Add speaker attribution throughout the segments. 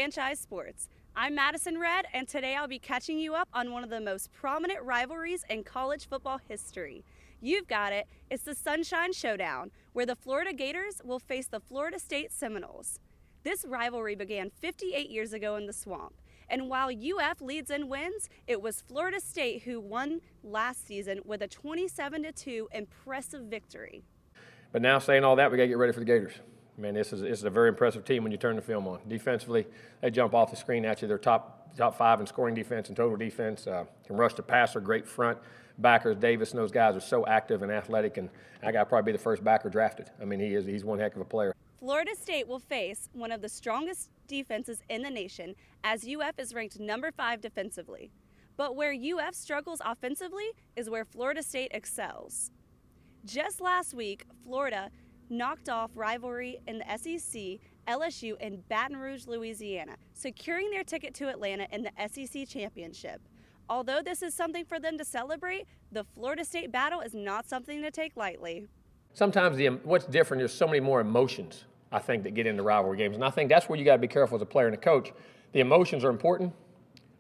Speaker 1: Franchise Sports. I'm Madison Red, and today I'll be catching you up on one of the most prominent rivalries in college football history. You've got it. It's the Sunshine Showdown, where the Florida Gators will face the Florida State Seminoles. This rivalry began 58 years ago in the Swamp, and while UF leads in wins, it was Florida State who won last season with a 27-2 impressive victory.
Speaker 2: But now saying all that, we got to get ready for the Gators. Man, this is a very impressive team when you turn the film on. Defensively, they jump off the screen at you. They're top five in scoring defense and total defense. Can rush the passer, great front. Backers, Davis and those guys are so active and athletic, and I got to probably be the first backer drafted. I mean, he's one heck of a player.
Speaker 1: Florida State will face one of the strongest defenses in the nation, as UF is ranked number 5 defensively. But where UF struggles offensively is where Florida State excels. Just last week, Florida knocked off rivalry in the SEC, LSU in Baton Rouge, Louisiana, securing their ticket to Atlanta in the SEC championship. Although this is something for them to celebrate, the Florida State battle is not something to take lightly.
Speaker 2: Sometimes what's different, there's so many more emotions, I think, that get into rivalry games. And I think that's where you got to be careful as a player and a coach. The emotions are important,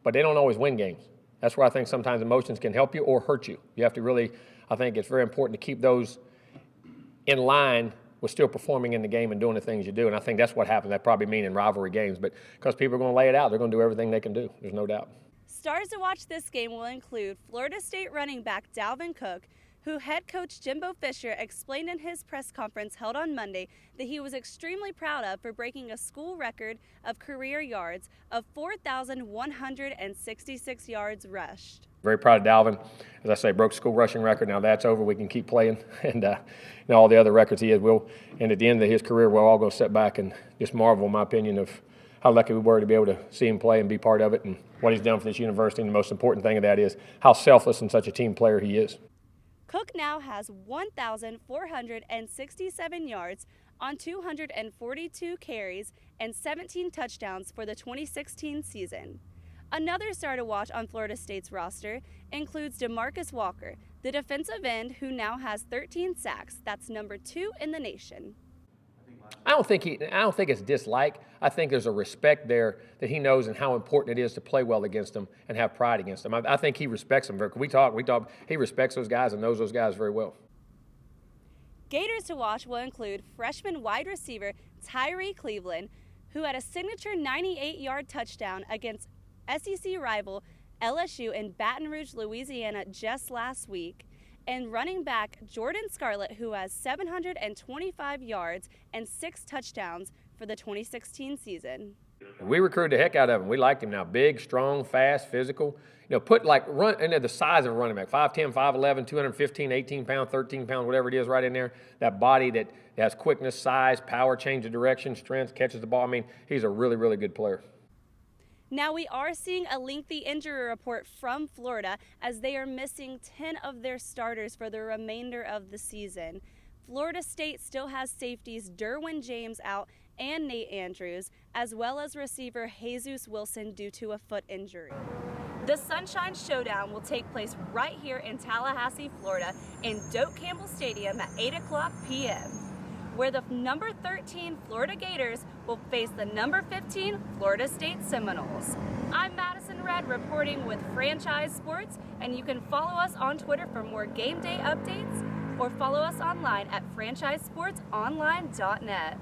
Speaker 2: but they don't always win games. That's where I think sometimes emotions can help you or hurt you. You have to really, I think it's very important to keep those in line with still performing in the game and doing the things you do. And I think that's what happens. That probably mean in rivalry games. But because people are going to lay it out, they're going to do everything they can do. There's no doubt.
Speaker 1: Stars to watch this game will include Florida State running back Dalvin Cook, who head coach Jimbo Fisher explained in his press conference held on Monday that he was extremely proud of for breaking a school record of career yards of 4,166 yards rushed.
Speaker 2: Very proud of Dalvin. As I say, broke school rushing record. Now that's over. We can keep playing. And all the other records he has will. And at the end of his career, we're all going to sit back and just marvel, in my opinion, of how lucky we were to be able to see him play and be part of it and what he's done for this university. And the most important thing of that is how selfless and such a team player he is.
Speaker 1: Cook now has 1,467 yards on 242 carries and 17 touchdowns for the 2016 season. Another star to watch on Florida State's roster includes Demarcus Walker, the defensive end who now has 13 sacks. That's number 2 in the nation.
Speaker 2: I don't think it's dislike. I think there's a respect there that he knows and how important it is to play well against them and have pride against them. I think he respects them. We talk. He respects those guys and knows those guys very well.
Speaker 1: Gators to watch will include freshman wide receiver Tyree Cleveland, who had a signature 98-yard touchdown against SEC rival LSU in Baton Rouge, Louisiana just last week, and running back Jordan Scarlett, who has 725 yards and 6 touchdowns for the 2016 season.
Speaker 2: We recruited the heck out of him. We liked him now. Big, strong, fast, physical. Run into the size of a running back, 5'10", 5'11", 215, 18 pounds, 13 pounds, whatever it is right in there. That body that has quickness, size, power, change of direction, strength, catches the ball. I mean, he's a really, really good player.
Speaker 1: Now we are seeing a lengthy injury report from Florida as they are missing 10 of their starters for the remainder of the season. Florida State still has safeties Derwin James out and Nate Andrews, as well as receiver Jesus Wilson due to a foot injury. The Sunshine Showdown will take place right here in Tallahassee, Florida in Doak Campbell Stadium at 8:00 p.m. where the number 13 Florida Gators will face the number 15 Florida State Seminoles. I'm Madison Red reporting with Franchise Sports, and you can follow us on Twitter for more game day updates or follow us online at franchisesportsonline.net.